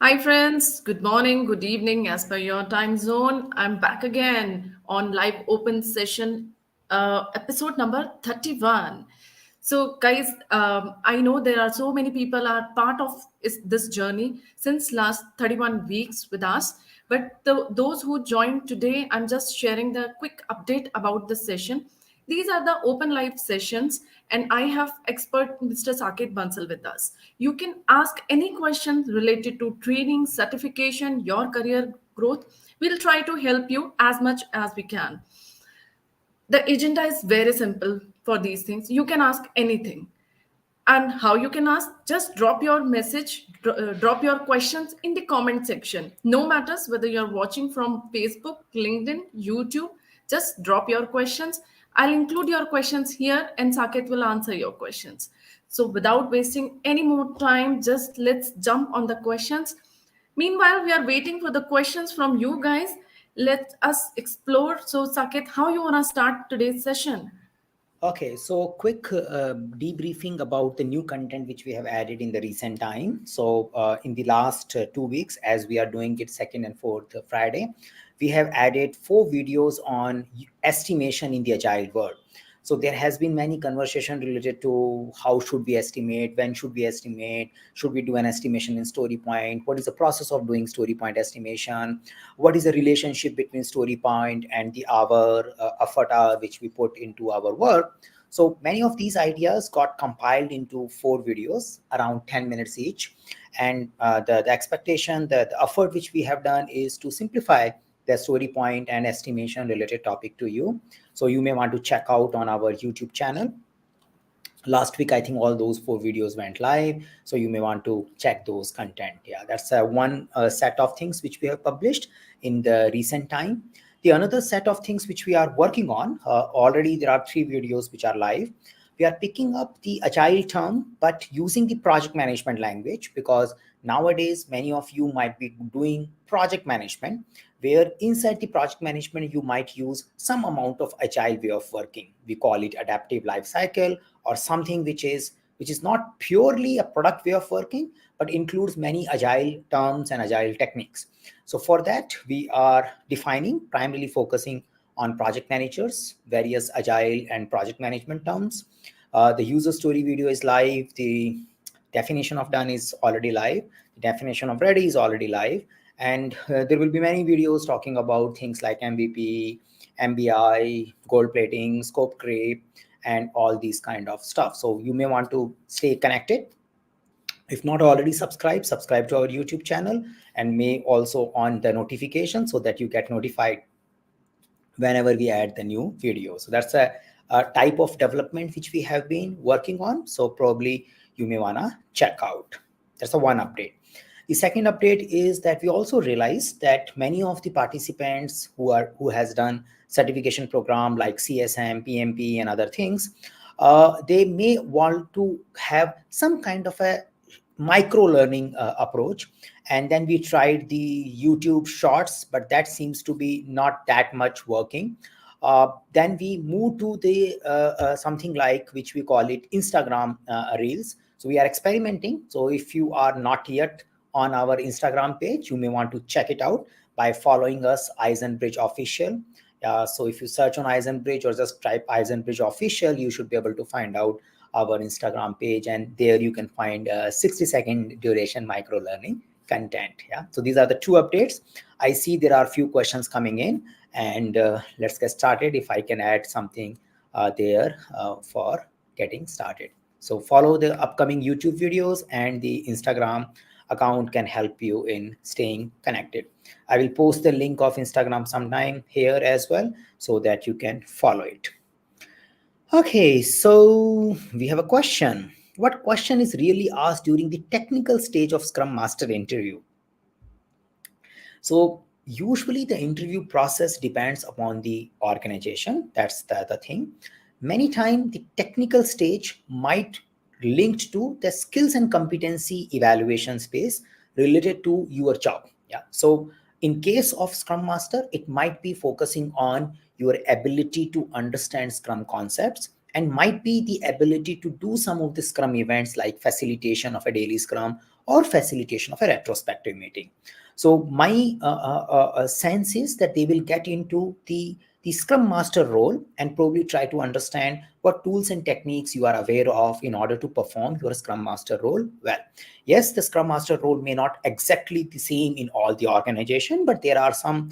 Hi, friends. Good morning, good evening, as per your time zone. I'm back again on live open session, episode number 31. So, guys, I know there are so many people are part of this journey since last 31 weeks with us. But those who joined today, I'm just sharing the quick update about the session. These are the open live sessions, and I have expert Mr. Saket Bansal with us. You can ask any questions related to training, certification, your career growth. We'll try to help you as much as we can. The agenda is very simple for these things. You can ask anything. And how you can ask, just drop your message, drop your questions in the comment section. No matters whether you're watching from Facebook, LinkedIn, YouTube, just drop your questions. I'll include your questions here and Saket will answer your questions. So without wasting any more time, just let's jump on the questions. Meanwhile, we are waiting for the questions from you guys. Let us explore. So Saket, how you want to start today's session? Okay, so quick debriefing about the new content which we have added in the recent time. So in the last 2 weeks, as we are doing it second and fourth Friday, we have added 4 videos on estimation in the agile world. So there has been many conversation related to how should we estimate, when should we estimate, should we do an estimation in story point, what is the process of doing story point estimation, what is the relationship between story point and the hour effort hour which we put into our work. So many of these ideas got compiled into 4 videos around 10 minutes each, and the expectation, the effort which we have done is to simplify the story point and estimation related topic to you. So you may want to check out on our YouTube channel. Last week I think all those 4 videos went live, so you may want to check those content. Yeah, that's one set of things which we have published in the recent time. The another set of things which we are working on, already there are 3 videos which are live. We are picking up the agile term but using the project management language, because nowadays many of you might be doing project management, where inside the project management you might use some amount of agile way of working. We call it adaptive life cycle, or something which is not purely a product way of working but includes many agile terms and agile techniques. So for that we are defining, primarily focusing on project managers, various agile and project management terms. The user story video is live, the definition of done is already live, the definition of ready is already live, and there will be many videos talking about things like MVP, MBI, gold plating, scope creep, and all these kind of stuff. So you may want to stay connected. If not already subscribe to our YouTube channel, and may also on the notification so that you get notified whenever we add the new video. So that's a type of development which we have been working on. So probably you may wanna check out. That's the one update. The second update is that we also realized that many of the participants who has done certification program like CSM, PMP, and other things, they may want to have some kind of a micro learning approach. And then we tried the YouTube shorts, but that seems to be not that much working. Then we moved to the something like, which we call it Instagram reels. So we are experimenting. So if you are not yet on our Instagram page, you may want to check it out by following us, 𝐻𝐸𝐿 Official. So if you search on 𝐻𝐸𝐿 or just type 𝐻𝐸𝐿 Official, you should be able to find out our Instagram page, and there you can find 60-second duration micro learning content. Yeah, so these are the 2 updates. I see there are a few questions coming in, and let's get started. If I can add something there for getting started. So follow the upcoming YouTube videos, and the Instagram account can help you in staying connected. I will post the link of Instagram sometime here as well so that you can follow it. Okay, so we have a question. What question is really asked during the technical stage of Scrum Master interview? So usually the interview process depends upon the organization. That's the thing. Many times the technical stage might linked to the skills and competency evaluation space related to your job. Yeah. So in case of Scrum Master, it might be focusing on your ability to understand Scrum concepts and might be the ability to do some of the Scrum events like facilitation of a daily Scrum or facilitation of a retrospective meeting. So my sense is that they will get into the Scrum Master role and probably try to understand what tools and techniques you are aware of in order to perform your Scrum Master role well. Yes, the Scrum Master role may not exactly the same in all the organization, but there are some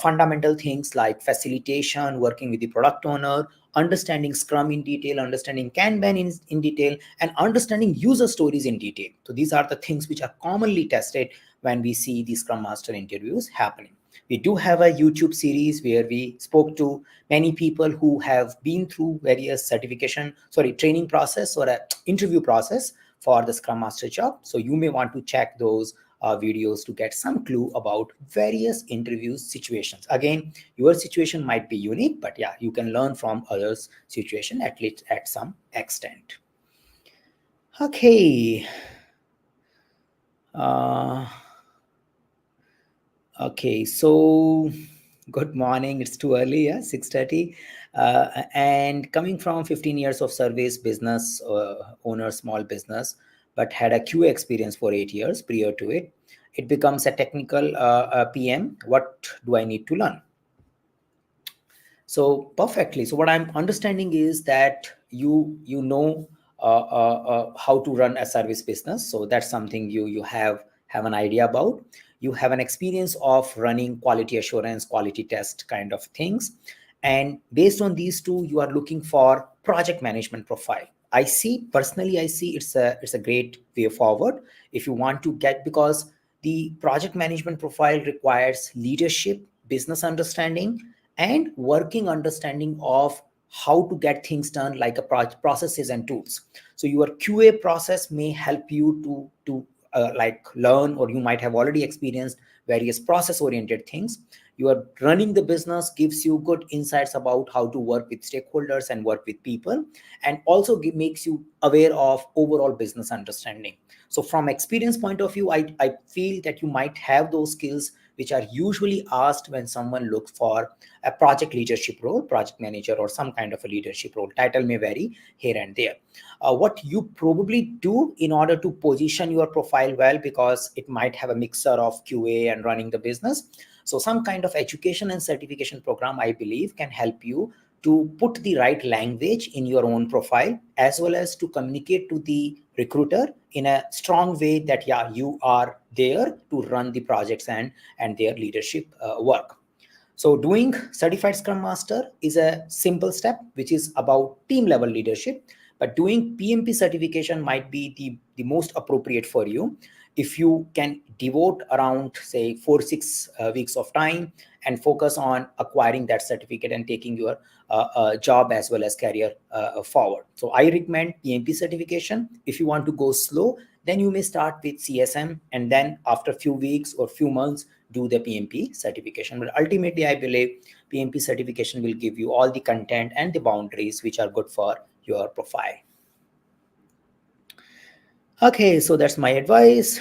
fundamental things like facilitation, working with the product owner, understanding Scrum in detail, understanding Kanban in detail, and understanding user stories in detail. So these are the things which are commonly tested when we see the Scrum Master interviews happening. We do have a YouTube series where we spoke to many people who have been through various training process or a interview process for the Scrum Master job. So you may want to check those videos to get some clue about various interview situations. Again, your situation might be unique, but yeah, you can learn from others' situation at least at some extent. Okay. Okay, so good morning. It's too early, yeah, 6:30. And coming from 15 years of service, business owner, small business, but had a QA experience for 8 years prior to it, it becomes a technical PM. What do I need to learn? So perfectly. So what I'm understanding is that you know how to run a service business. So that's something you have an idea about. You have an experience of running quality assurance, quality test kind of things, and based on these two, you are looking for project management profile. I see it's a great way forward if you want to get, because the project management profile requires leadership, business understanding, and working understanding of how to get things done, like a processes and tools. So your QA process may help you to like learn, or you might have already experienced various process oriented things. You are running the business gives you good insights about how to work with stakeholders and work with people, and also makes you aware of overall business understanding. So from experience point of view, I feel that you might have those skills which are usually asked when someone looks for a project leadership role, project manager, or some kind of a leadership role. Title may vary here and there. What you probably do in order to position your profile well, because it might have a mixture of QA and running the business. So some kind of education and certification program, I believe, can help you to put the right language in your own profile, as well as to communicate to the recruiter in a strong way that, yeah, you are there to run the projects and their leadership work. So doing certified Scrum Master is a simple step, which is about team level leadership. But doing PMP certification might be the most appropriate for you if you can devote around, say, 4-6 weeks of time and focus on acquiring that certificate and taking your job as well as career forward. So I recommend PMP certification. If you want to go slow, then you may start with CSM, and then after a few weeks or few months, do the PMP certification. But ultimately, I believe PMP certification will give you all the content and the boundaries which are good for your profile. Okay, so that's my advice.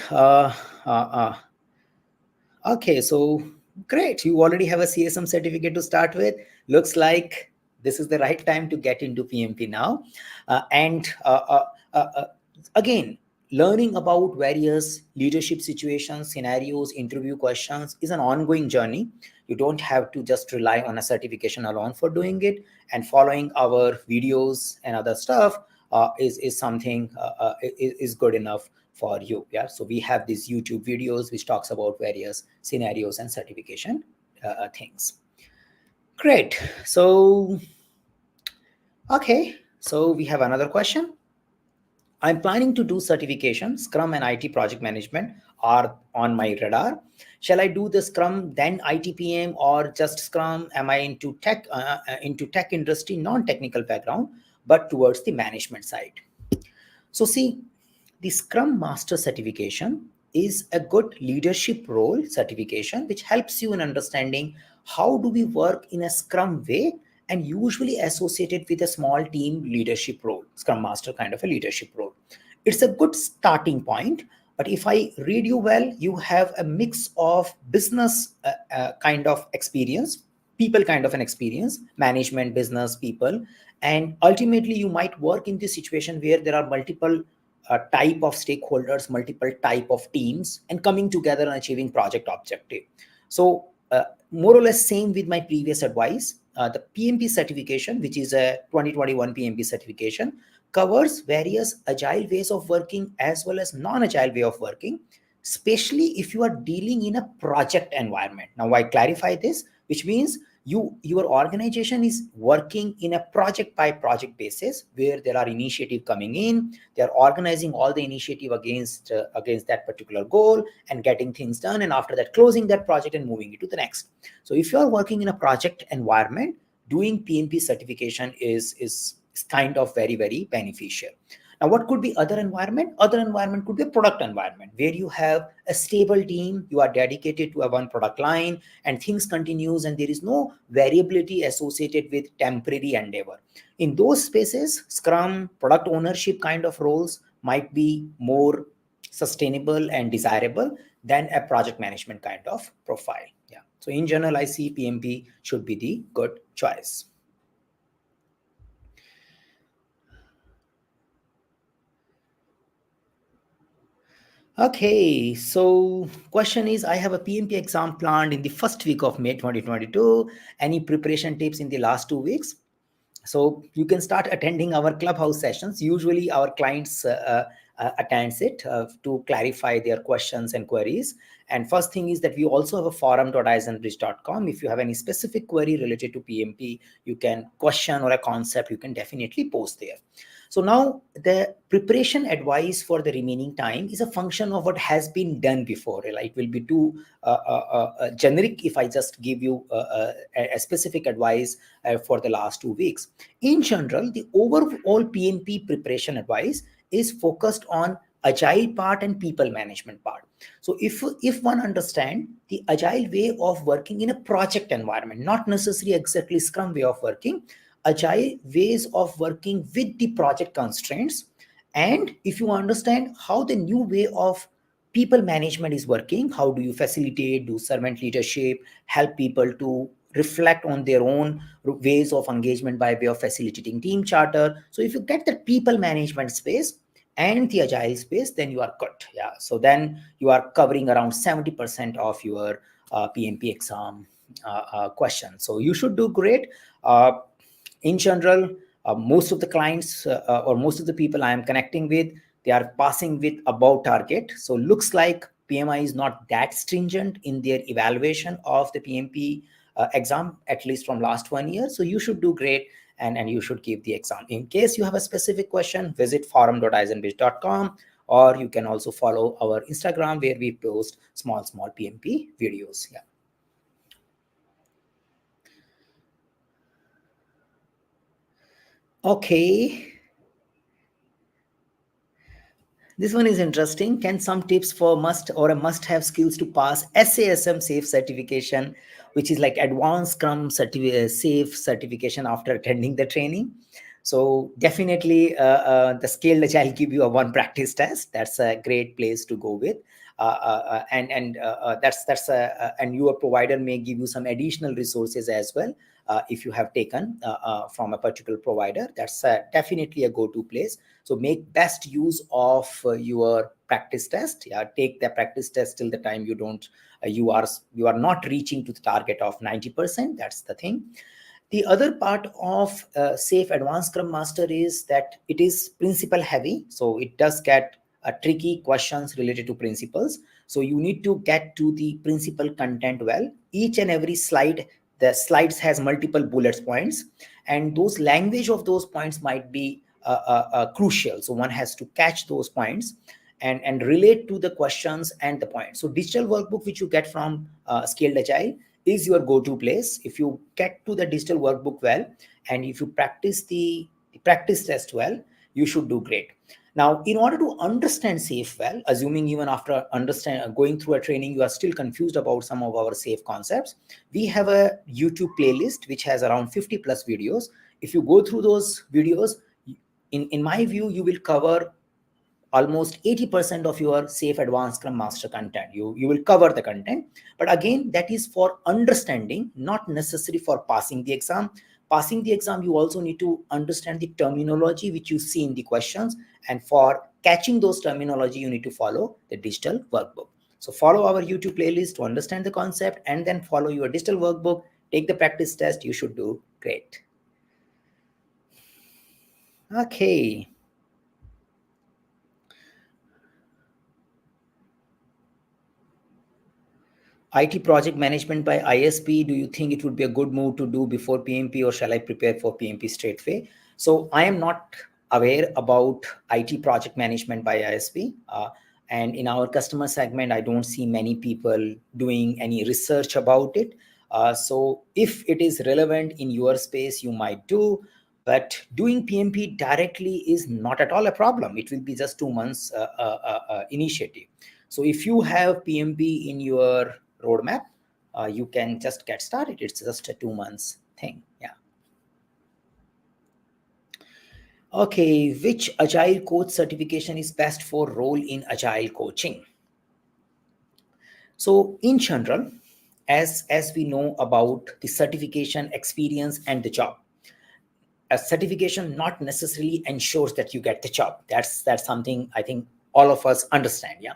Okay, so great. You already have a CSM certificate to start with. Looks like this is the right time to get into PMP now. Again, learning about various leadership situations, scenarios, interview questions is an ongoing journey. You don't have to just rely on a certification alone for doing it. And following our videos and other stuff is something is good enough for you. Yeah, so we have these YouTube videos which talks about various scenarios and certification things. Great. So okay, so we have another question. I'm planning to do certification. Scrum and IT project management are on my radar. Shall I do the Scrum then ITPM, or just Scrum? Am I into tech industry, non-technical background, but towards the management side? So see, the Scrum Master certification is a good leadership role certification, which helps you in understanding how do we work in a Scrum way, and usually associated with a small team leadership role, Scrum Master kind of a leadership role. It's a good starting point, but if I read you well, you have a mix of business kind of experience, people kind of an experience, management, business, people. And ultimately, you might work in this situation where there are multiple type of stakeholders, multiple type of teams, and coming together and achieving project objective. So more or less same with my previous advice. The PMP certification, which is a 2021 PMP certification, covers various agile ways of working as well as non-agile way of working, especially if you are dealing in a project environment. Now I clarify this, which means your organization is working in a project by project basis, where there are initiative coming in, they are organizing all the initiative against that particular goal and getting things done, and after that closing that project and moving it to the next. So if you are working in a project environment, doing PMP certification is kind of very, very beneficial. Now, what could be other environment? Other environment could be a product environment where you have a stable team, you are dedicated to a one product line, and things continues, and there is no variability associated with temporary endeavor. In those spaces, Scrum, product ownership kind of roles might be more sustainable and desirable than a project management kind of profile. Yeah. So in general, I see PMP should be the good choice. Okay, so question is, I have a PMP exam planned in the first week of May 2022. Any preparation tips in the last 2 weeks? So you can start attending our clubhouse sessions. Usually our clients attends it to clarify their questions and queries. And first thing is that we also have a forum.𝐻𝐸𝐿. If you have any specific query related to PMP, you can question or a concept, you can definitely post there. So now the preparation advice for the remaining time is a function of what has been done before. It will be too generic if I just give you a specific advice for the last 2 weeks. In general, the overall PMP preparation advice is focused on agile part and people management part. So if one understand the agile way of working in a project environment, not necessarily exactly Scrum way of working, agile ways of working with the project constraints, and if you understand how the new way of people management is working, how do you facilitate, do servant leadership, help people to reflect on their own ways of engagement by way of facilitating team charter. So if you get the people management space and the agile space, then you are good. Yeah. So then you are covering around 70% of your PMP exam question. So you should do great. In general, most of the clients or most of the people I am connecting with, they are passing with above target. So looks like PMI is not that stringent in their evaluation of the PMP exam, at least from last 1 year. So you should do great, and you should give the exam. In case you have a specific question, visit forum.𝐻𝐸𝐿, or you can also follow our Instagram, where we post small PMP videos. Yeah. Okay. This one is interesting. Can some tips for must or a must-have skills to pass SASM SAFE certification, which is like advanced Scrum SAFE certification after attending the training? So definitely the Scaled Agile give you a one practice test. That's a great place to go with. And your provider may give you some additional resources as well. If you have taken from a particular provider, that's definitely a go-to place. So make best use of your practice test. Yeah, take the practice test till the time you don't you are not reaching to the target of 90%. That's the thing. The other part of SAFE Advanced Scrum Master is that it is principle heavy. So it does get tricky questions related to principles. So you need to get to the principle content well. Each and every slide, the slides has multiple bullet points, and those language of those points might be crucial. So one has to catch those points and relate to the questions and the points. So digital workbook, which you get from Scaled Agile, is your go-to place. If you get to the digital workbook well, and if you practice the practice test well, you should do great. Now, in order to understand SAFE well, assuming even after going through a training, you are still confused about some of our SAFE concepts, we have a YouTube playlist which has around 50 plus videos. If you go through those videos, in my view, you will cover almost 80% of your safe advanced Scrum Master content. You will cover the content, but again, that is for understanding, not necessary for passing the exam. Passing the exam, you also need to understand the terminology which you see in the questions, and for catching those terminology, you need to follow the digital workbook. So follow our YouTube playlist to understand the concept, and then follow your digital workbook, take the practice test. You should do great. Okay. IT project management by ISP, do you think it would be a good move to do before PMP, or shall I prepare for PMP straight away? So I am not aware about IT project management by ISP. And in our customer segment, I don't see many people doing any research about it. So if it is relevant in your space, you might do. But doing PMP directly is not at all a problem. It will be just 2 months initiative. So if you have PMP in your roadmap, you can just get started. It's just a 2 months thing. Yeah. Okay, which Agile coach certification is best for role in Agile coaching? So in general, as we know about the certification, experience, and the job, a certification not necessarily ensures that you get the job. That's something I think all of us understand. Yeah.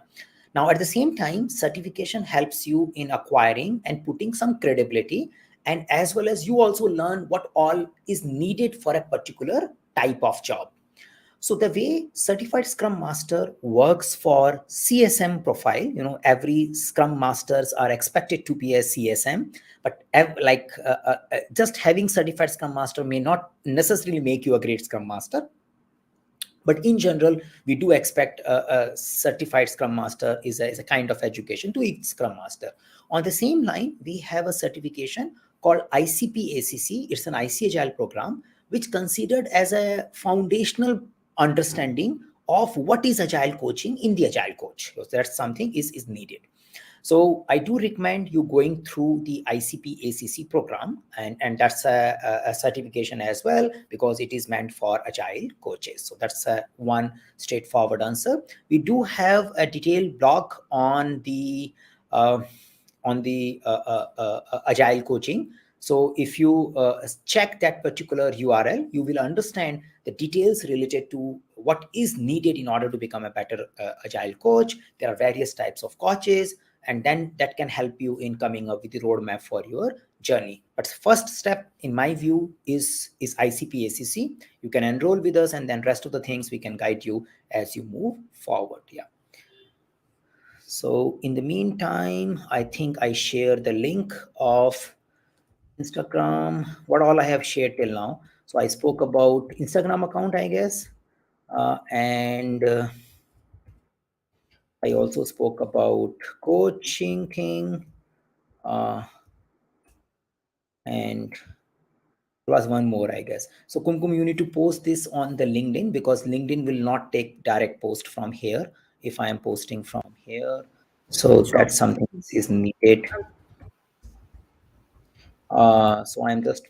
Now, at the same time, certification helps you in acquiring and putting some credibility, and as well as you also learn what all is needed for a particular type of job. So the way certified Scrum Master works for CSM profile, every Scrum Masters are expected to be a CSM, but just having certified Scrum Master may not necessarily make you a great Scrum Master. But in general, we do expect a certified Scrum Master is a kind of education to each Scrum Master. On the same line, we have a certification called ICP ACC. It's an IC Agile program, which considered as a foundational understanding of what is Agile coaching in the Agile coach. So that's something is needed. So I do recommend you going through the ICP ACC program, and that's a certification as well, because it is meant for Agile coaches. So that's one straightforward answer. We do have a detailed blog on the Agile coaching. So if you check that particular URL, you will understand the details related to what is needed in order to become a better Agile coach. There are various types of coaches, and then that can help you in coming up with the roadmap for your journey. But first step, in my view, is ICP ACC. You can enroll with us, and then rest of the things we can guide you as you move forward. Yeah. So in the meantime, I think I share the link of Instagram, what all I have shared till now. So I spoke about Instagram account, I guess. And I also spoke about coaching thing. And there was one more, I guess. So Kumkum, you need to post this on the LinkedIn, because LinkedIn will not take direct post from here if I am posting from here. So Sure. that's something is needed. So I'm just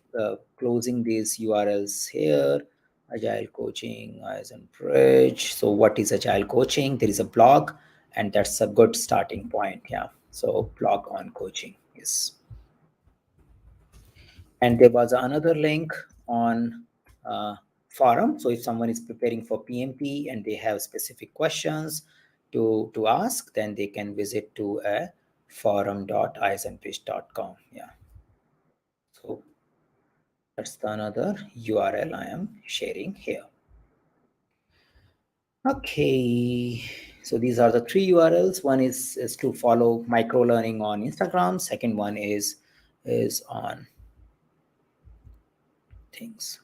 closing these URLs here. Agile coaching, 𝐎𝐩𝐞𝐧. So what is agile coaching? There is a blog, and that's a good starting point. Yeah. So blog on coaching. Yes. And there was another link on forum. So if someone is preparing for PMP and they have specific questions to ask, then they can visit to forum.𝐻𝐻𝐾.com. Yeah. So that's the another URL I am sharing here. Okay. So these are the 3 URLs. One is to follow micro learning on Instagram. Second one is on things.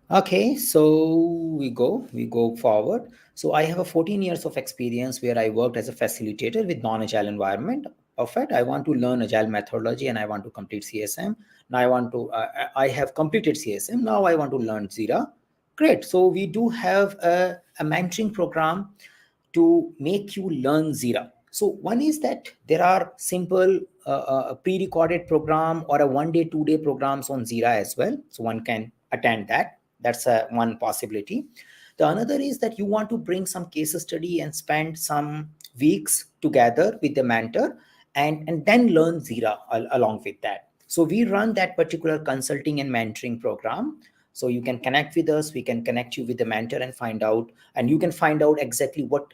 Okay, so we go forward. So I have a 14 years of experience where I worked as a facilitator with non-agile environment. Perfect. I want to learn agile methodology, and I want to complete CSM. Now I have completed CSM. Now I want to learn Jira. Great. So we do have a mentoring program to make you learn Jira. So one is that there are simple pre-recorded program or a 1 day, 2 day programs on Jira as well. So one can attend that. That's one possibility. The another is that you want to bring some case study and spend some weeks together with the mentor and then learn Jira along with that. So we run that particular consulting and mentoring program. So you can connect with us, we can connect you with the mentor and find out, and you can find out exactly what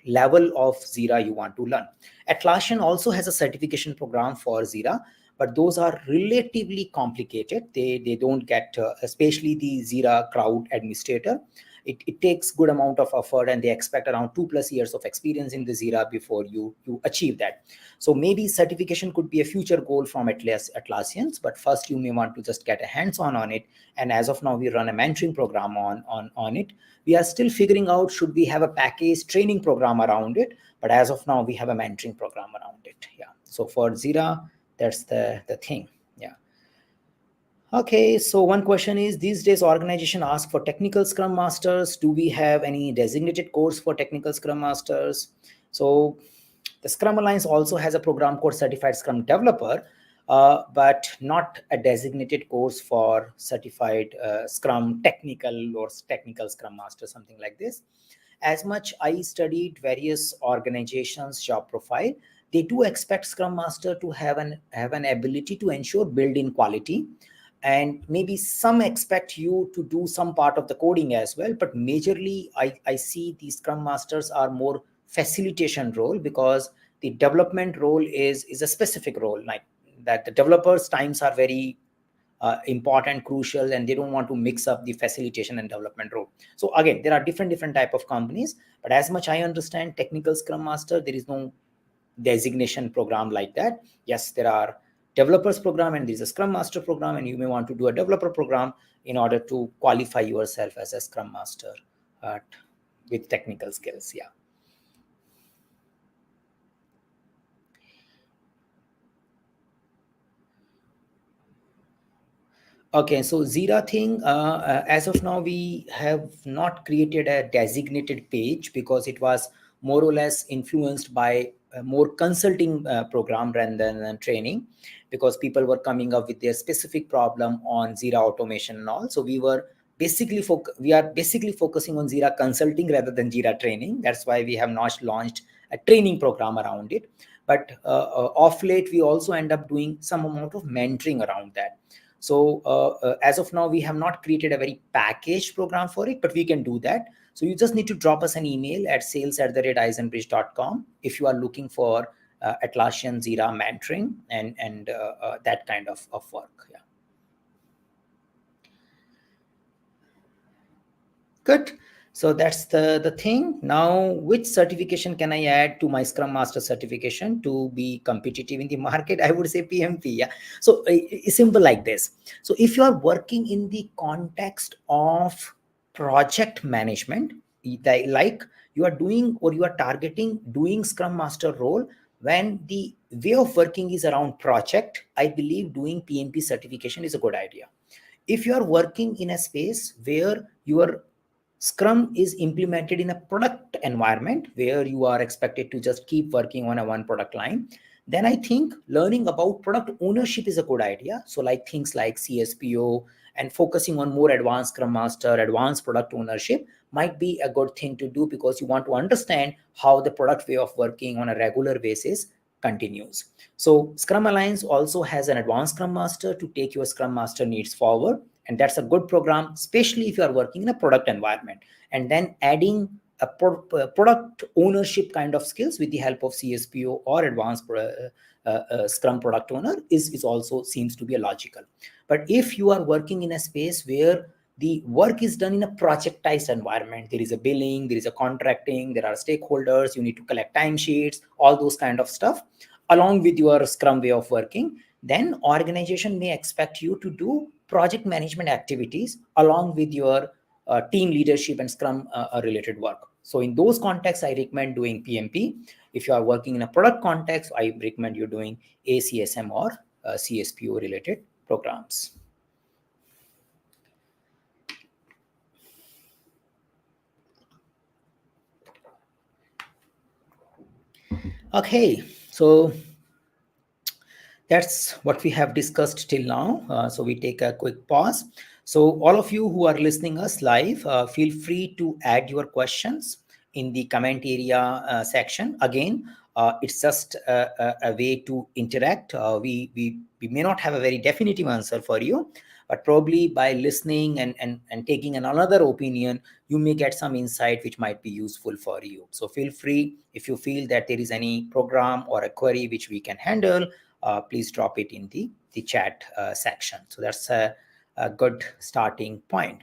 level of Jira you want to learn. Atlassian also has a certification program for Jira, but those are relatively complicated. They don't get, especially the Jira crowd administrator. It takes good amount of effort, and they expect around 2+ years of experience in the Jira before you achieve that. So maybe certification could be a future goal from Atlassians, but first you may want to just get a hands-on it. And as of now, we run a mentoring program on it. We are still figuring out, should we have a package training program around it, but as of now we have a mentoring program around it. Yeah, so for Jira, that's the thing. Yeah. Okay, so one question is, these days organization ask for technical scrum masters. Do we have any designated course for technical scrum masters? So the Scrum Alliance also has a program called Certified Scrum Developer, but not a designated course for certified Scrum technical or technical Scrum Master, something like this. As much I studied various organizations' job profile, they do expect Scrum Master to have an ability to ensure build-in quality, and maybe some expect you to do some part of the coding as well, but majorly I see these Scrum Masters are more facilitation role, because the development role is a specific role, like that the developers times are very important, crucial, and they don't want to mix up the facilitation and development role. So again, there are different type of companies, but as much I understand, technical Scrum Master, there is no designation program like that. Yes, there are developers program and there's a Scrum Master program, and you may want to do a developer program in order to qualify yourself as a Scrum Master uh, with technical skills. Yeah. Okay, so Jira thing, as of now, we have not created a designated page because it was more or less influenced by a more consulting program rather than training, because people were coming up with their specific problem on Jira automation and all. So we are basically focusing on Jira consulting rather than Jira training. That's why we have not launched a training program around it. But off late, we also end up doing some amount of mentoring around that. So as of now, we have not created a very packaged program for it, but we can do that. So you just need to drop us an email at sales@itheisenbridge.com if you are looking for Atlassian Jira mentoring and that kind of work. Yeah. Good. So that's the thing. Now, which certification can I add to my Scrum Master certification to be competitive in the market? I would say PMP. Yeah. So it's simple like this. So if you are working in the context of project management, like you are doing or you are targeting doing Scrum Master role, when the way of working is around project, I believe doing PMP certification is a good idea. If you are working in a space where your Scrum is implemented in a product environment where you are expected to just keep working on a one product line, then I think learning about product ownership is a good idea. So like things like CSPO and focusing on more advanced Scrum Master, advanced product ownership might be a good thing to do, because you want to understand how the product way of working on a regular basis continues. So Scrum Alliance also has an advanced Scrum Master to take your Scrum Master needs forward. And that's a good program, especially if you are working in a product environment. And then adding a product ownership kind of skills with the help of CSPO or advanced Scrum product owner is also seems to be a logical. But if you are working in a space where the work is done in a projectized environment, there is a billing, there is a contracting, there are stakeholders, you need to collect timesheets, all those kind of stuff, along with your Scrum way of working, then organization may expect you to do project management activities along with your team leadership and Scrum related work. So in those contexts, I recommend doing PMP. If you are working in a product context, I recommend you doing ACSM or CSPO related programs. Okay, so that's what we have discussed till now. So we take a quick pause. So all of you who are listening us live, feel free to add your questions in the comment area section. Again, it's just a way to interact. We may not have a very definitive answer for you, but probably by listening and taking another opinion, you may get some insight which might be useful for you. So feel free, if you feel that there is any program or a query which we can handle, please drop it in the chat section. So that's a good starting point.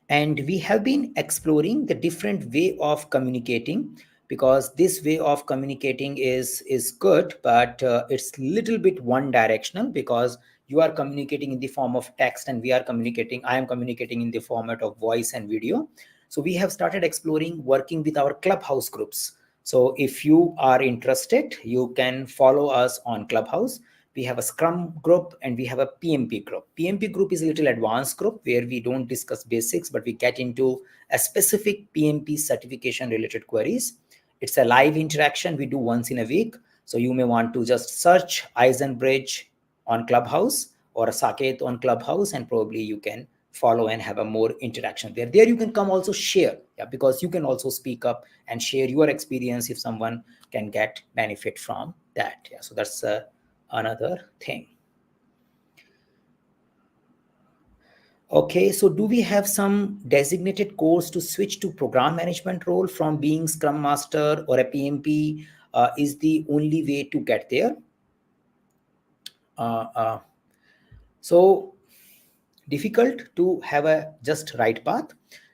And we have been exploring the different way of communicating, because this way of communicating is good, but it's little bit one directional, because you are communicating in the form of text and I am communicating in the format of voice and video. So we have started exploring working with our Clubhouse groups. So if you are interested, you can follow us on Clubhouse. We have a Scrum group and we have a PMP group. PMP group is a little advanced group where we don't discuss basics, but we get into a specific PMP certification related queries. It's a live interaction we do once in a week. So you may want to just search 𝐎𝐩𝐞𝐧 on Clubhouse or Saket on Clubhouse, and probably you can follow and have a more interaction there. There you can come also share, because you can also speak up and share your experience if someone can get benefit from that. So that's another thing. Okay, so do we have some designated course to switch to program management role from being Scrum Master or a PMP? Is the only way to get there? So difficult to have a just right path.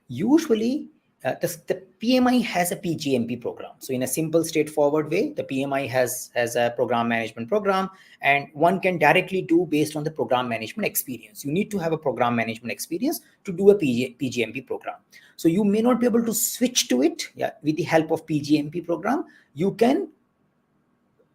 Usually the PMI has a PGMP program. So in a simple straightforward way, the PMI has a program management program, and one can directly do based on the program management experience. You need to have a program management experience to do a PGMP program. So you may not be able to switch to it with the help of PGMP program. You can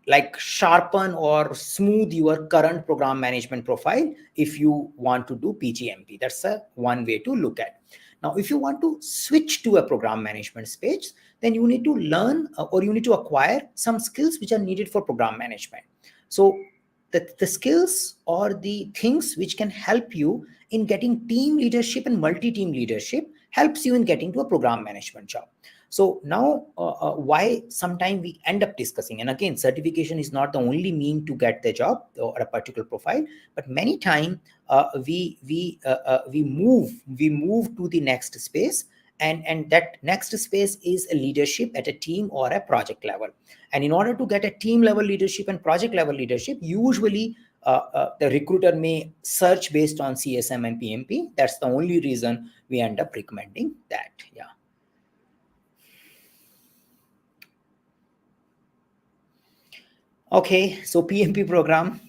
like sharpen or smooth your current program management profile if you want to do PGMP. That's one way to look at. Now, if you want to switch to a program management space, then you need to learn or you need to acquire some skills which are needed for program management. So the skills or the things which can help you in getting team leadership and multi-team leadership helps you in getting to a program management job. So now why sometimes we end up discussing, and again, certification is not the only mean to get the job or a particular profile, but many times we move to the next space, and that next space is a leadership at a team or a project level. And in order to get a team level leadership and project level leadership, usually the recruiter may search based on CSM and PMP. That's the only reason we end up recommending that. Okay, so PMP program.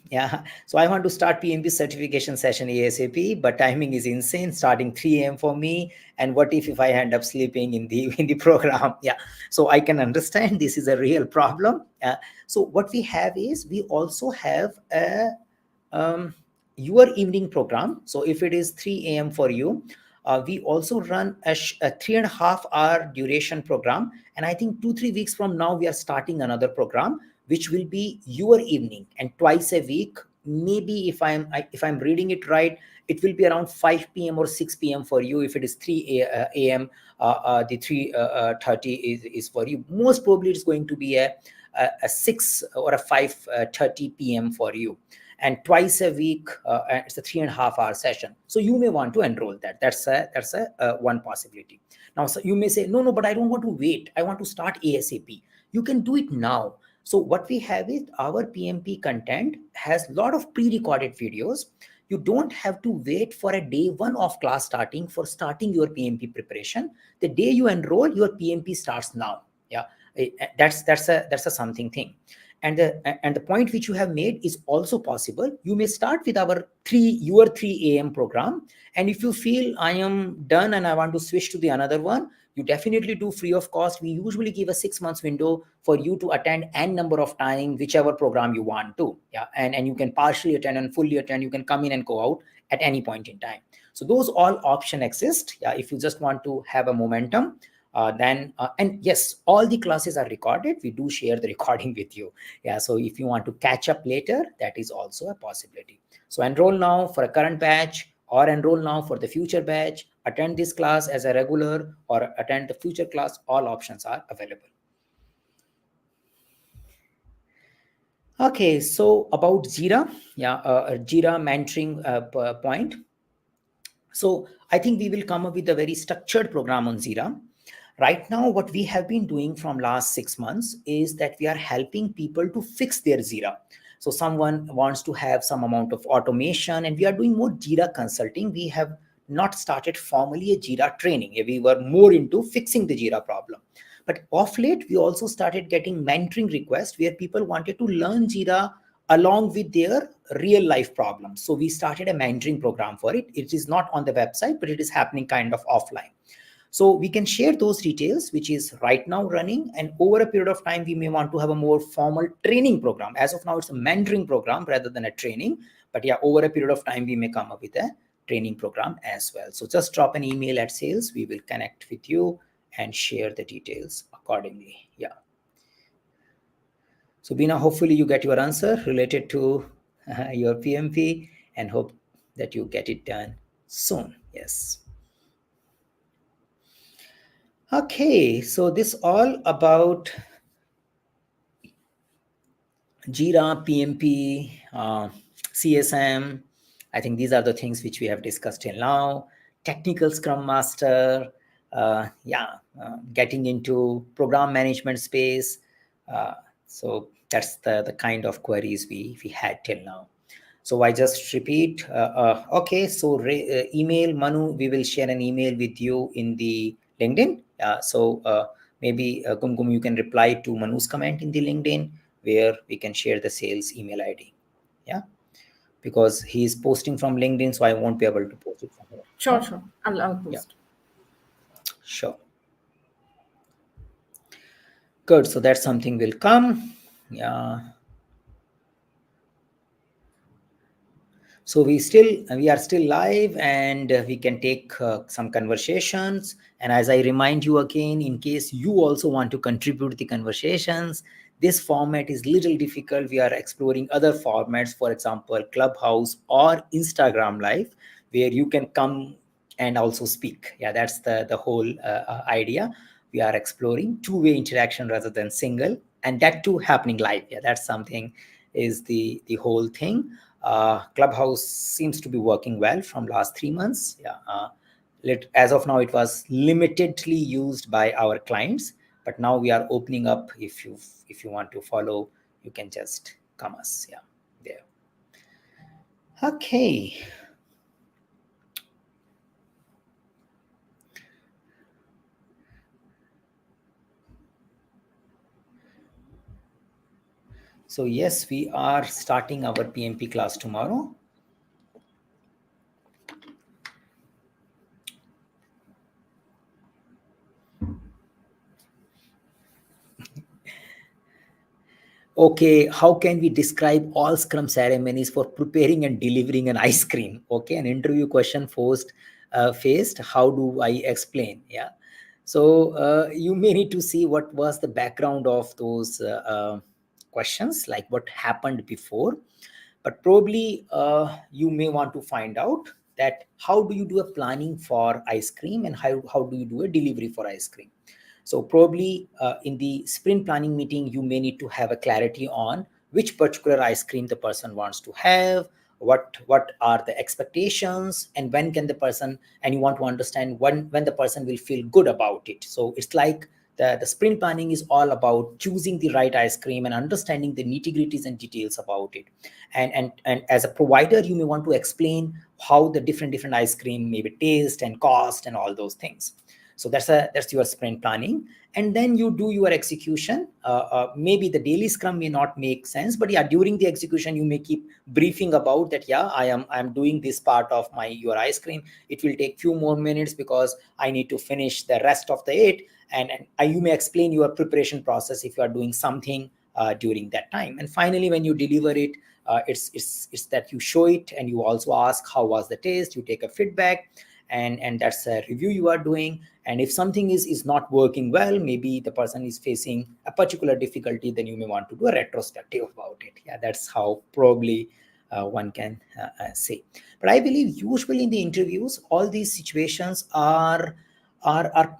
So I want to start PMP certification session ASAP, but timing is insane, starting 3 a.m. for me. And what if I end up sleeping in the program? So I can understand this is a real problem. So what we have is we also have a your evening program. So if it is 3 a.m. for you, we also run a 3.5 hour duration program. And I think 2-3 weeks from now, we are starting another program, which will be your evening, and twice a week. Maybe if I'm reading it right, it will be around 5 p.m. or 6 p.m. for you. If it is 3 a.m., the 3:30 is for you. Most probably it's going to be a 6 or a 5:30 p.m. for you. And twice a week, it's a 3.5 hour session. So you may want to enroll that. That's a one possibility. Now, so you may say, no, but I don't want to wait. I want to start ASAP. You can do it now. So what we have is our PMP content has a lot of pre-recorded videos. You don't have to wait for a day one of class starting for starting your PMP preparation. The day you enroll, your PMP starts now. That's a something thing. And the point which you have made is also possible. You may start with your 3 a.m. program, and if you feel I am done and I want to switch to the another one, you definitely do free of cost. We usually give a 6 months window for you to attend n number of time, whichever program you want to. And you can partially attend and fully attend. You can come in and go out at any point in time. So those all options exist. If you just want to have a momentum, And yes, all the classes are recorded. We do share the recording with you. Yeah, so if you want to catch up later, that is also a possibility. So enroll now for a current batch, or enroll now for the future batch, attend this class as a regular, or attend the future class. All options are available. Okay, so about Jira, Jira mentoring point. So I think we will come up with a very structured program on Jira. Right now, what we have been doing from last 6 months is that we are helping people to fix their Jira. So someone wants to have some amount of automation, and we are doing more Jira consulting. We have not started formally a Jira training. We were more into fixing the Jira problem. But off late, we also started getting mentoring requests where people wanted to learn Jira along with their real life problems. So we started a mentoring program for it. It is not on the website, but it is happening kind of offline. So we can share those details, which is right now running. And over a period of time, we may want to have a more formal training program. As of now, it's a mentoring program rather than a training. But yeah, over a period of time, we may come up with a training program as well. So just drop an email at sales. We will connect with you and share the details accordingly. Yeah. So Bina, hopefully you get your answer related to your PMP, and hope that you get it done soon. Yes. Okay, so this all about Jira, PMP, CSM. I think these are the things which we have discussed till now. Technical Scrum Master, getting into program management space. So that's the kind of queries we had till now. So I just repeat. Okay, so email Manu. We will share an email with you in the LinkedIn. Maybe Gum, you can reply to Manu's comment in the LinkedIn, where we can share the sales email ID. Yeah, because he is posting from LinkedIn, so I won't be able to post it from here. Sure, sure. I'll post. Yeah. Sure. Good. So that's something will come. Yeah. So we are still live, and we can take some conversations. And as I remind you again, in case you also want to contribute to the conversations, this format is little difficult. We are exploring other formats, for example, Clubhouse or Instagram Live, where you can come and also speak. Yeah, that's the whole idea. We are exploring two-way interaction rather than single, and that too happening live. Yeah, that's something is the whole thing. Clubhouse seems to be working well from last 3 months. As of now, it was limitedly used by our clients, but now we are opening up. If you want to follow, you can just come us. Yeah, there. Okay. So yes, we are starting our PMP class tomorrow. Okay, how can we describe all Scrum ceremonies for preparing and delivering an ice cream? Okay, an interview question faced. How do I explain? Yeah. So you may need to see what was the background of those questions, like what happened before. But probably you may want to find out that how do you do a planning for ice cream, and how do you do a delivery for ice cream. So probably in the sprint planning meeting, you may need to have a clarity on which particular ice cream the person wants to have, what are the expectations, and when can the person, and you want to understand when the person will feel good about it. So it's like the sprint planning is all about choosing the right ice cream and understanding the nitty-gritties and details about it. And as a provider, you may want to explain how the different ice cream maybe taste and cost and all those things. So that's your sprint planning. And then you do your execution. Maybe the daily Scrum may not make sense, but yeah, during the execution, you may keep briefing about that. Yeah, I am doing this part of your ice cream. It will take few more minutes because I need to finish the rest of the it. And you may explain your preparation process if you are doing something during that time. And finally, when you deliver it, it's that you show it, and you also ask how was the taste. You take a feedback, and that's a review you are doing. And if something is not working well, maybe the person is facing a particular difficulty, then you may want to do a retrospective about it. Yeah, that's how probably one can say. But I believe usually in the interviews, all these situations are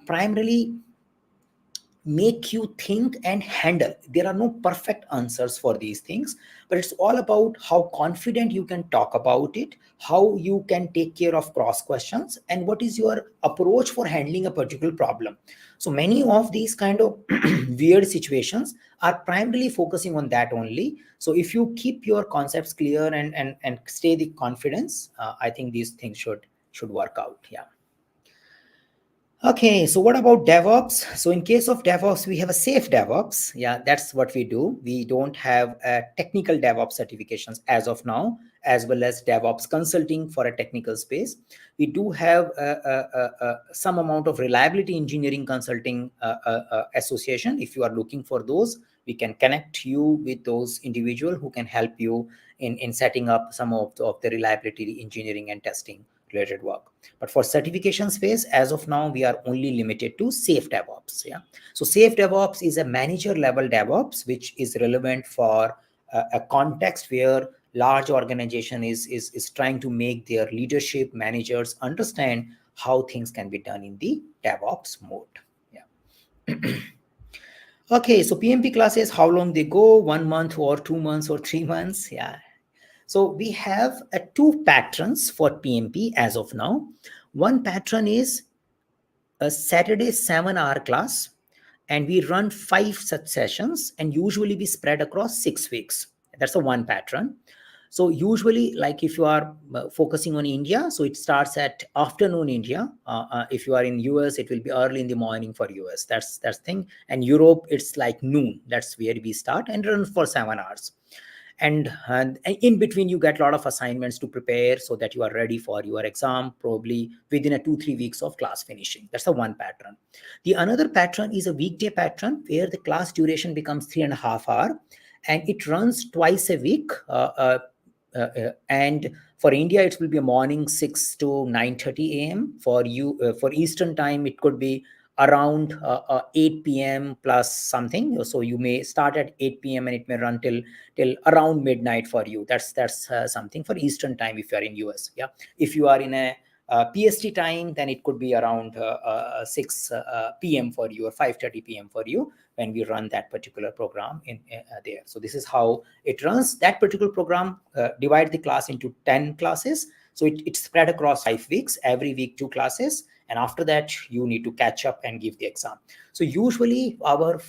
primarily make you think and handle. There are no perfect answers for these things, but it's all about how confident you can talk about it, how you can take care of cross questions, and what is your approach for handling a particular problem. So many of these kind of weird situations are primarily focusing on that only. So if you keep your concepts clear and stay the confidence, I think these things should work out. Yeah. Okay, so what about DevOps? So in case of DevOps, we have a safe DevOps. Yeah, that's what we do. We don't have technical DevOps certifications as of now, as well as DevOps consulting for a technical space. We do have some amount of reliability engineering consulting association. If you are looking for those, we can connect you with those individuals who can help you in setting up some of the reliability engineering and testing related work. But for certification space, as of now, we are only limited to safe DevOps. Yeah. So safe DevOps is a manager level DevOps, which is relevant for a context where large organization is trying to make their leadership managers understand how things can be done in the DevOps mode. Yeah. Okay, so PMP classes, how long they go, 1 month or 2 months or 3 months. Yeah. So we have two patterns for PMP as of now. One pattern is a Saturday 7-hour class, and we run 5 such sessions, and usually we spread across 6 weeks. That's the one pattern. So usually, like if you are focusing on India, so it starts at afternoon India. If you are in US, it will be early in the morning for US. That's thing. And Europe, it's like noon. That's where we start and run for 7 hours. And in between you get a lot of assignments to prepare so that you are ready for your exam probably within a 2-3 weeks of class finishing. That's the one pattern. The another pattern is a weekday pattern where the class duration becomes 3.5 hours, and it runs twice a week. And for India, it will be a morning 6 to 9:30 a.m. For you, for Eastern time, it could be around 8 p.m. plus something. So you may start at 8 p.m. and it may run till around midnight for you. That's something for Eastern time if you are in US. Yeah. If you are in a PST time, then it could be around 6 p.m. for you or 5:30 p.m. for you when we run that particular program in there. So this is how it runs. That particular program divide the class into 10 classes. So it's spread across 5 weeks, every week 2 classes. And after that, you need to catch up and give the exam. So usually our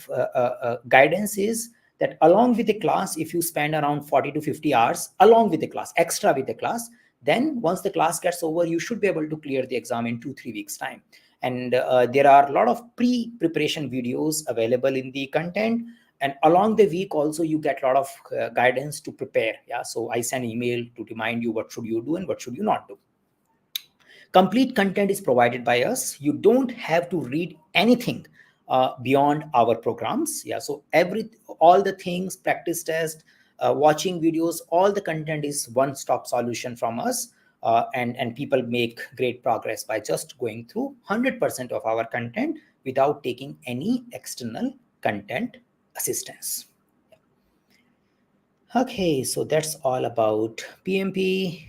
guidance is that along with the class, if you spend around 40 to 50 hours along with the class, extra with the class, then once the class gets over, you should be able to clear the exam in 2-3 weeks time. And there are a lot of pre-preparation videos available in the content. And along the week also, you get a lot of guidance to prepare. Yeah. So I send email to remind you what should you do and what should you not do. Complete content is provided by us. You don't have to read anything beyond our programs. Yeah. So all the things, practice test, watching videos, all the content is one-stop solution from us. And people make great progress by just going through 100% of our content without taking any external content assistance. Okay, so that's all about PMP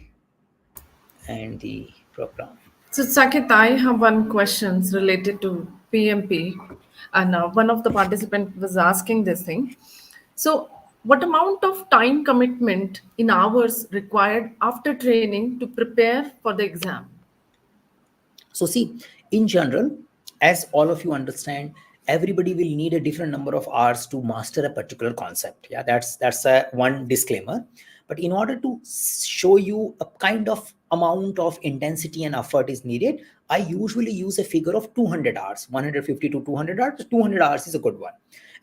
and the program. So, Saket, I have one question related to PMP, and one of the participants was asking this thing. So, what amount of time commitment in hours required after training to prepare for the exam? So see, in general, as all of you understand, everybody will need a different number of hours to master a particular concept. Yeah, that's a one disclaimer. But in order to show you a kind of amount of intensity and effort is needed, I usually use a figure of 200 hours, 150 to 200 hours. 200 hours is a good one.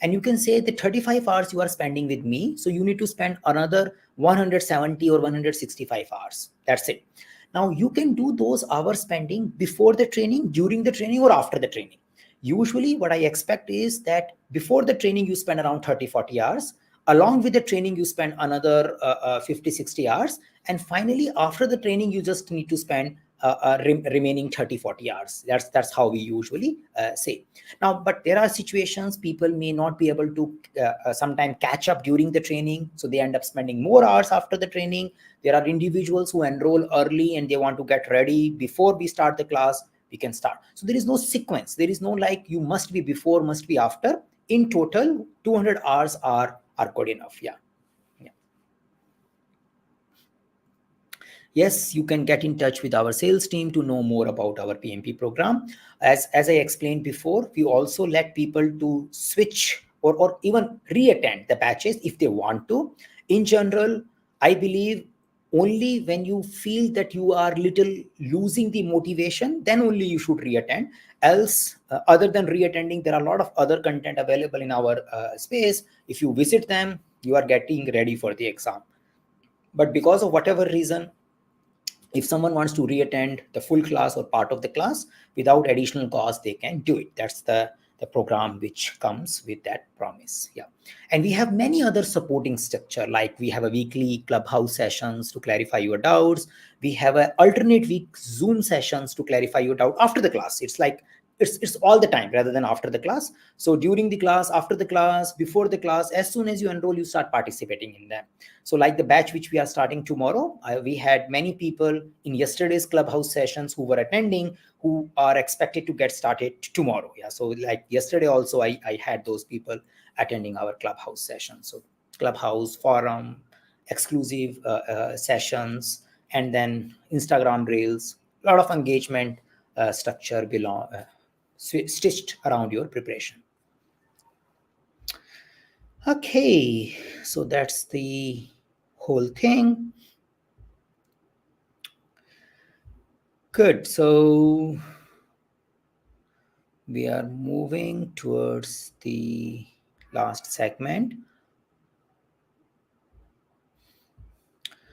And you can say the 35 hours you are spending with me, so you need to spend another 170 or 165 hours. That's it. Now you can do those hours spending before the training, during the training, or after the training. Usually what I expect is that before the training you spend around 30-40 hours. Along with the training you spend another 50-60 hours. And finally after the training you just need to spend remaining 30-40 hours. That's how we usually say. Now, but there are situations people may not be able to sometime catch up during the training, so they end up spending more hours after the training. There are individuals who enroll early and they want to get ready before we start the class. We can start. So there is no sequence. There is no like you must be before, must be after. In total, 200 hours are good enough. Yeah. Yes, you can get in touch with our sales team to know more about our PMP program. As I explained before, we also let people to switch or even re-attend the batches if they want to. In general, I believe only when you feel that you are little losing the motivation, then only you should re-attend. Else, other than re-attending, there are a lot of other content available in our space. If you visit them, you are getting ready for the exam. But because of whatever reason, if someone wants to re-attend the full class or part of the class without additional cost, they can do it. That's the program which comes with that promise. Yeah. And we have many other supporting structure, like we have a weekly clubhouse sessions to clarify your doubts. We have a alternate week Zoom sessions to clarify your doubt after the class. It's like it's all the time rather than after the class. So during the class, after the class, before the class, as soon as you enroll, you start participating in them. So like the batch which we are starting tomorrow, we had many people in yesterday's clubhouse sessions who were attending, who are expected to get started tomorrow. Yeah. So like yesterday also, I had those people attending our clubhouse session. So clubhouse forum, exclusive sessions, and then Instagram reels, a lot of engagement structure stitched around your preparation. Okay, so that's the whole thing. Good. So we are moving towards the last segment.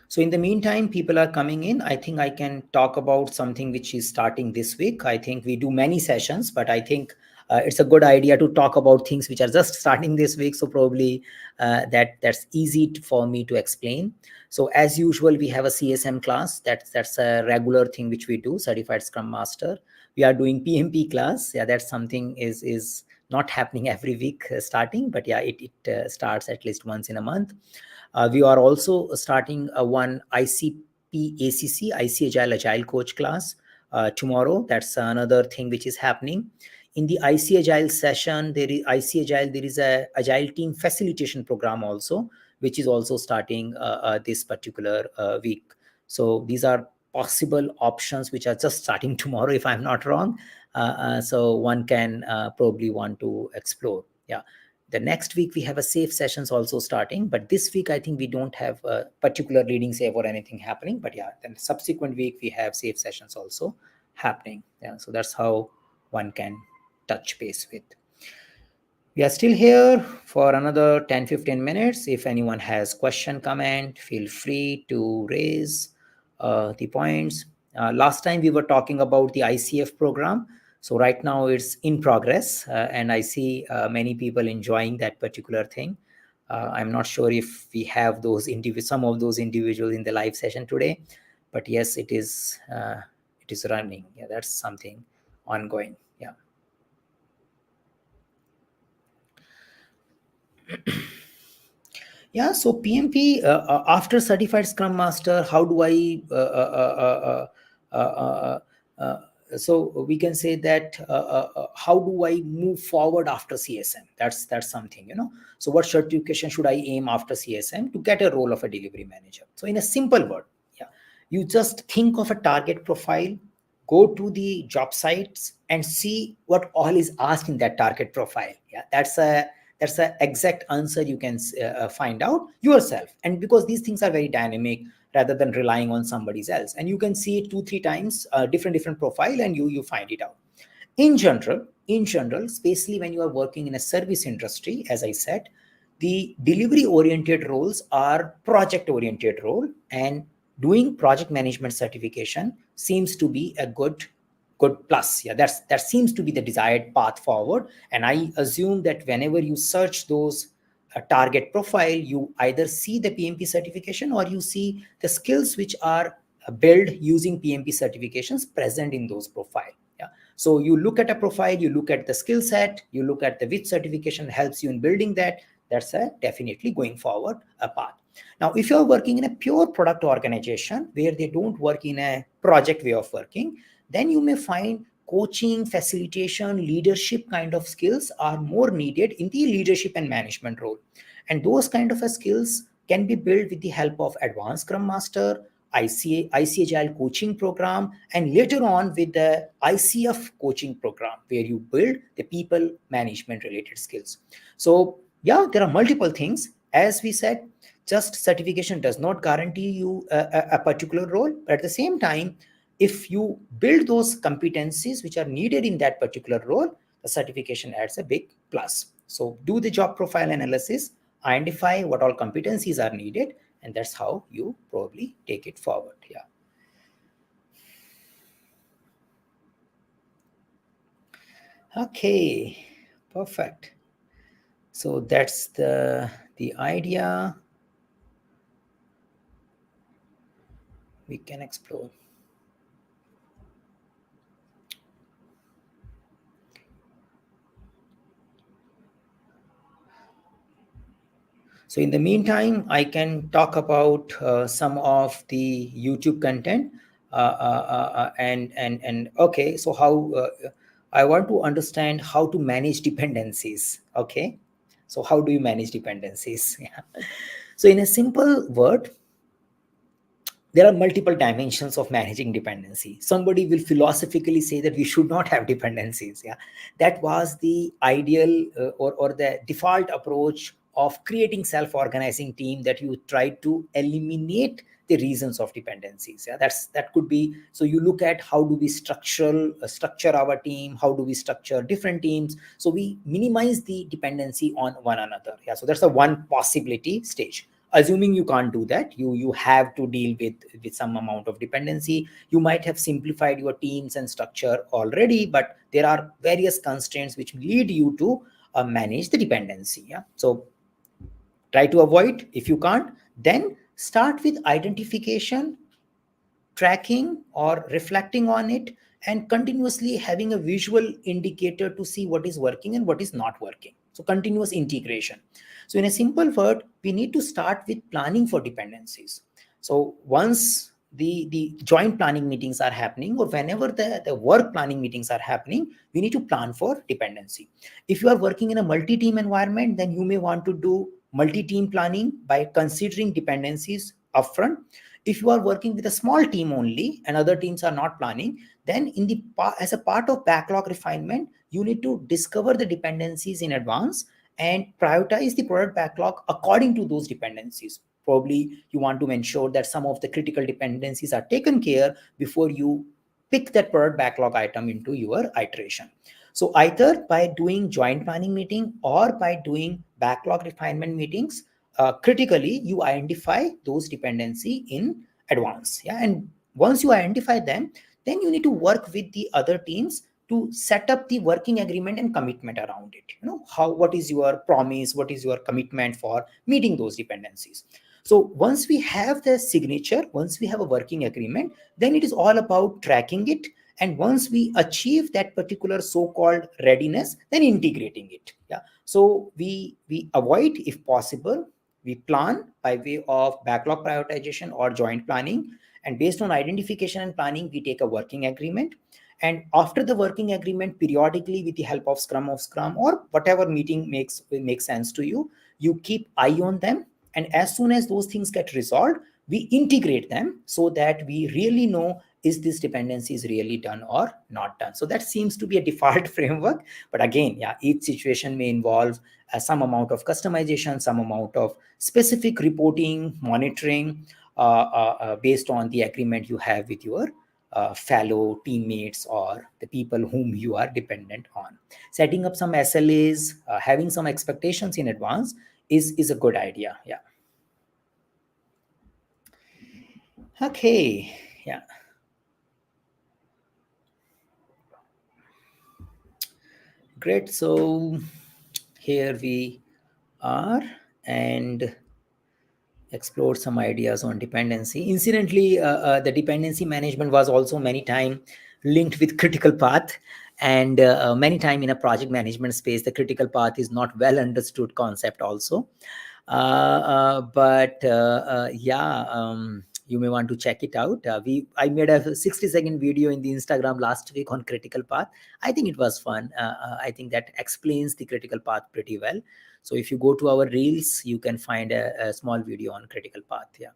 So in the meantime, people are coming in. I think I can talk about something which is starting this week. I think we do many sessions, but I think it's a good idea to talk about things which are just starting this week. So probably that's easy for me to explain. So as usual, we have a CSM class. That's a regular thing which we do, Certified Scrum Master. We are doing PMP class. Yeah, that's something is not happening every week starting, but yeah, it starts at least once in a month. We are also starting one ICP ACC, IC Agile Coach class tomorrow. That's another thing which is happening. In the IC Agile session, there is a Agile team facilitation program also, which is also starting this particular week. So these are possible options which are just starting tomorrow, if I'm not wrong. So one can probably want to explore. Yeah. The next week we have a safe sessions also starting, but this week I think we don't have a particular reading safe or anything happening. But yeah, then subsequent week we have safe sessions also happening. Yeah, so that's how one can touch base with. We are still here for another 10-15 minutes. If anyone has question, comment, feel free to raise the points. Last time we were talking about the ICF program. So right now it's in progress, and I see many people enjoying that particular thing. I'm not sure if we have some of those individuals in the live session today, but yes, it is running. Yeah, that's something ongoing. Yeah. Yeah, so PMP after Certified Scrum Master, how do I? So we can say that how do I move forward after CSM? That's something, you know. So what certification should I aim after CSM to get a role of a delivery manager? So in a simple word, yeah, you just think of a target profile, go to the job sites and see what all is asked in that target profile. Yeah, that's an exact answer you can find out yourself. And because these things are very dynamic rather than relying on somebody else, and you can see it 2-3 times different profile, and you find it out. In general, especially when you are working in a service industry, as I said, the delivery oriented roles are project oriented role, and doing project management certification seems to be a good plus. Yeah, that seems to be the desired path forward. And I assume that whenever you search those target profile, you either see the PMP certification or you see the skills which are build using PMP certifications present in those profile. Yeah. So you look at a profile, you look at the skill set, you look at the which certification helps you in building that. That's a definitely going forward a path. Now, if you're working in a pure product organization where they don't work in a project way of working, then you may find coaching, facilitation, leadership kind of skills are more needed in the leadership and management role. And those kind of skills can be built with the help of advanced Scrum Master, IC Agile coaching program, and later on with the ICF coaching program, where you build the people management related skills. So yeah, there are multiple things. As we said, just certification does not guarantee you a particular role. But at the same time, if you build those competencies which are needed in that particular role, the certification adds a big plus. So do the job profile analysis, identify what all competencies are needed, and that's how you probably take it forward. Yeah. Okay, perfect. So that's the idea we can explore. So in the meantime, I can talk about some of the YouTube content. And okay, so how I want to understand how to manage dependencies. Okay, so how do you manage dependencies? Yeah. So in a simple word, there are multiple dimensions of managing dependency. Somebody will philosophically say that we should not have dependencies. Yeah, that was the ideal or the default approach of creating self-organizing team, that you try to eliminate the reasons of dependencies. Yeah, that could be. So you look at how do we structure our team, how do we structure different teams, so we minimize the dependency on one another. Yeah, so that's the one possibility stage. Assuming you can't do that, you have to deal with some amount of dependency. You might have simplified your teams and structure already, but there are various constraints which lead you to manage the dependency. Yeah, so try to avoid. If you can't, then start with identification, tracking or reflecting on it, and continuously having a visual indicator to see what is working and what is not working. So continuous integration. So in a simple word, we need to start with planning for dependencies. So once the joint planning meetings are happening, or whenever the work planning meetings are happening, we need to plan for dependency. If you are working in a multi-team environment, then you may want to do multi-team planning by considering dependencies upfront. If you are working with a small team only and other teams are not planning, then as a part of backlog refinement, you need to discover the dependencies in advance and prioritize the product backlog according to those dependencies. Probably you want to ensure that some of the critical dependencies are taken care before you pick that product backlog item into your iteration. So either by doing joint planning meeting or by doing backlog refinement meetings, critically you identify those dependency in advance. Yeah, and once you identify them, then you need to work with the other teams to set up the working agreement and commitment around it. What is your promise, what is your commitment for meeting those dependencies. So once we have the signature, once we have a working agreement, then it is all about tracking it, and once we achieve that particular so-called readiness, then integrating it. Yeah, so we avoid, if possible, we plan by way of backlog prioritization or joint planning, and based on identification and planning, we take a working agreement. And after the working agreement, periodically with the help of Scrum or whatever meeting makes sense to you, you keep eye on them, and as soon as those things get resolved, we integrate them so that we really know, is this dependency is really done or not done. So that seems to be a default framework, but again, yeah, each situation may involve some amount of customization, some amount of specific reporting, monitoring, based on the agreement you have with your fellow teammates or the people whom you are dependent on. Setting up some SLAs, having some expectations in advance is a good idea. Yeah. Okay. Yeah. Great. So here we are, and explored some ideas on dependency. Incidentally, the dependency management was also many time linked with critical path, and many time in a project management space, the critical path is not well understood concept also. But yeah, you may want to check it out. I made a 60-second video in the Instagram last week on critical path. I think it was fun. I think that explains the critical path pretty well. So if you go to our reels, you can find a small video on critical path. Yeah.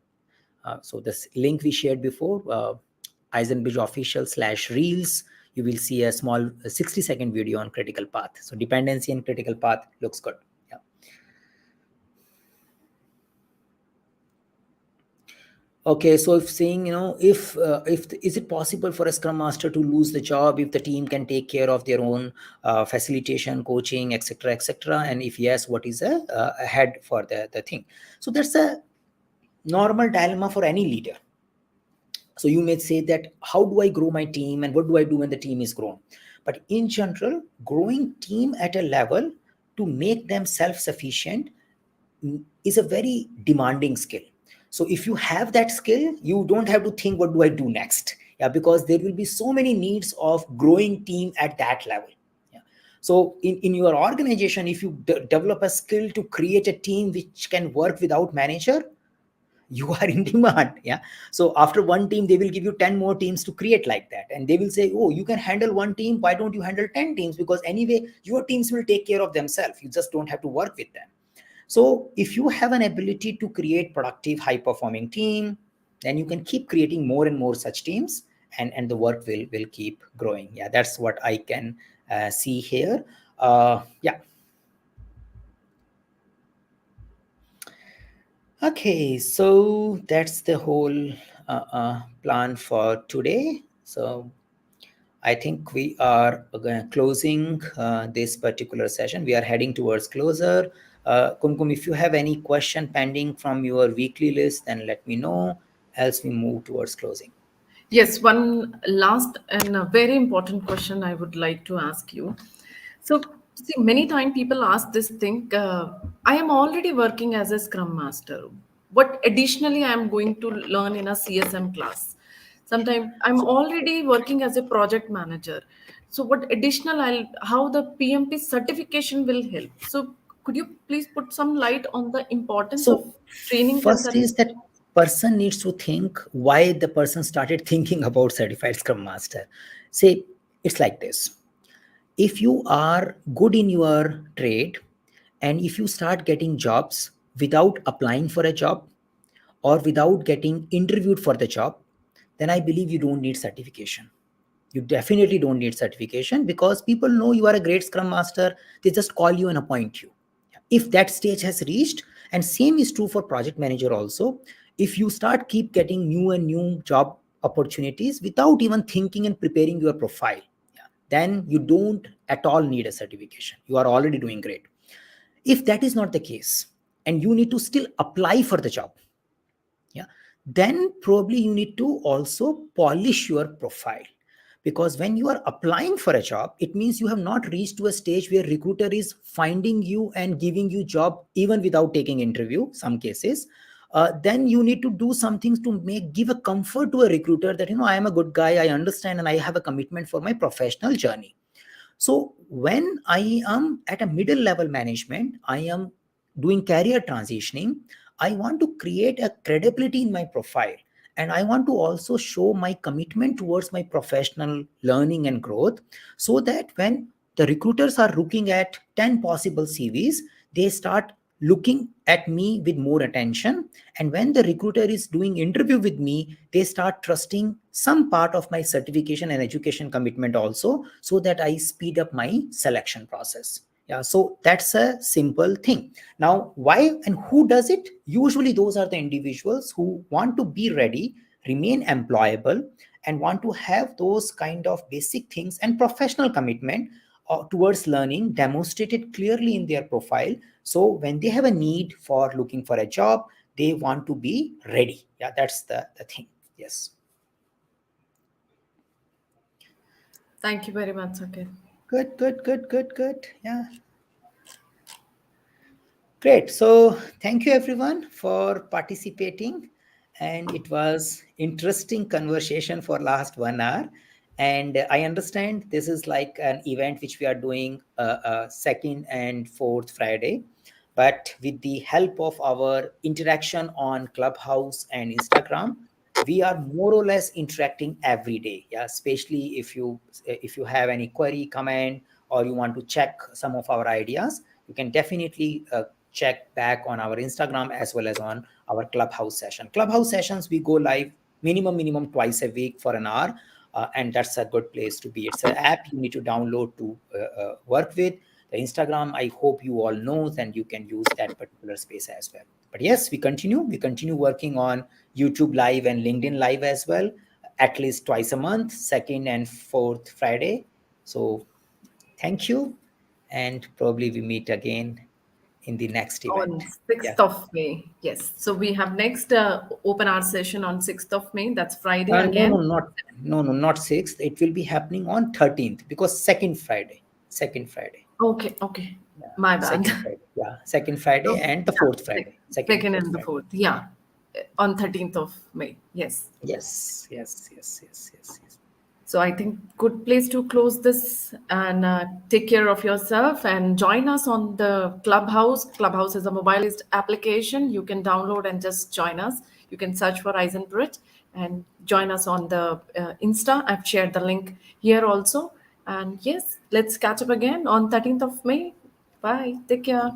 So this link we shared before, 𝐎𝐩𝐞𝐧 official/reels, you will see a small 60-second video on critical path. So dependency and critical path looks good. Yeah. Okay, so if saying, if is it possible for a scrum master to lose the job if the team can take care of their own facilitation, coaching, etc., etc., and if yes, what is a head for the thing? So that's a normal dilemma for any leader. So you may say that, how do I grow my team and what do I do when the team is grown? But in general, growing team at a level to make them self-sufficient is a very demanding skill. So if you have that skill, you don't have to think, what do I do next? Yeah, because there will be so many needs of growing team at that level. Yeah. So in your organization, if you develop a skill to create a team which can work without manager, you are in demand. Yeah. So after one team, they will give you 10 more teams to create like that, and they will say, oh, you can handle one team, why don't you handle 10 teams? Because anyway, your teams will take care of themselves, you just don't have to work with them. So if you have an ability to create productive, high performing team, then you can keep creating more and more such teams, and the work will keep growing. Yeah, that's what I can see here. Yeah. Okay, so that's the whole plan for today. So I think we are closing this particular session. We are heading towards closer. Kumkum, if you have any question pending from your weekly list, then let me know. Else we move towards closing. Yes, one last and a very important question I would like to ask you. So, see, many times people ask this thing, I am already working as a Scrum Master. What additionally I am going to learn in a CSM class? Sometimes I'm already working as a project manager. So, what additional how the PMP certification will help? So, could you please put some light on the importance of So trainings and first is that certification? person needs to think why the person started thinking about certified Scrum Master. Say it's like this. If you are good in your trade and if you start getting jobs without applying for a job or without getting interviewed for the job, then I believe you don't need certification. You definitely don't need certification because people know you are a great Scrum Master. They just call you and appoint you. If that stage has reached, and same is true for project manager also, if you start keep getting new and new job opportunities without even thinking and preparing your profile, then you don't at all need a certification. You are already doing great. If that is not the case and you need to still apply for the job, yeah, then probably you need to also polish your profile, because when you are applying for a job, it means you have not reached to a stage where recruiter is finding you and giving you job even without taking interview some cases. Then you need to do some things to give a comfort to a recruiter that, I am a good guy, I understand, and I have a commitment for my professional journey. So when I am at a middle level management, I am doing career transitioning, I want to create a credibility in my profile. And I want to also show my commitment towards my professional learning and growth, so that when the recruiters are looking at 10 possible CVs, they start looking at me with more attention. And when the recruiter is doing interview with me, they start trusting some part of my certification and education commitment also, so that I speed up my selection process. Yeah, so that's a simple thing. Now, why and who does it? Usually those are the individuals who want to be ready, remain employable, and want to have those kind of basic things and professional commitment towards learning demonstrated clearly in their profile. So when they have a need for looking for a job, they want to be ready. Yeah, that's the thing. Yes. Thank you very much, Saket. Good, good, good, good, good. Yeah. Great. So thank you everyone for participating. And it was interesting conversation for last 1 hour. And I understand this is like an event which we are doing second and fourth Friday. But with the help of our interaction on Clubhouse and Instagram, we are more or less interacting every day. Yeah, especially if you have any query, comment, or you want to check some of our ideas, you can definitely check back on our Instagram as well as on our Clubhouse session. Clubhouse sessions, we go live minimum twice a week for an hour, and that's a good place to be. It's an app you need to download to work with. The Instagram, I hope you all know, and you can use that particular space as well. But yes, we continue working on YouTube Live and LinkedIn Live as well, at least twice a month, second and fourth Friday. So thank you, and probably we meet again in the next On event. Yeah. 6th of May. Yes. So we have next open hour session on 6th of May. That's Friday No, no, again. not 6th. It will be happening on 13th because second Friday. Second Friday. Okay, okay. Yeah. My bad. Second Friday. Yeah. Second Friday So, and the yeah, fourth Friday. Second, second fourth and the Friday. fourth. Yeah. On 13th of May. Yes. Yes, yes, yes, yes, yes, yes. So I think good place to close this and take care of yourself and join us on the Clubhouse. Clubhouse is a mobilized application. You can download and just join us. You can search for Eisenbrit and join us on the Insta. I've shared the link here also. And yes, let's catch up again on 13th of May. Bye. Take care.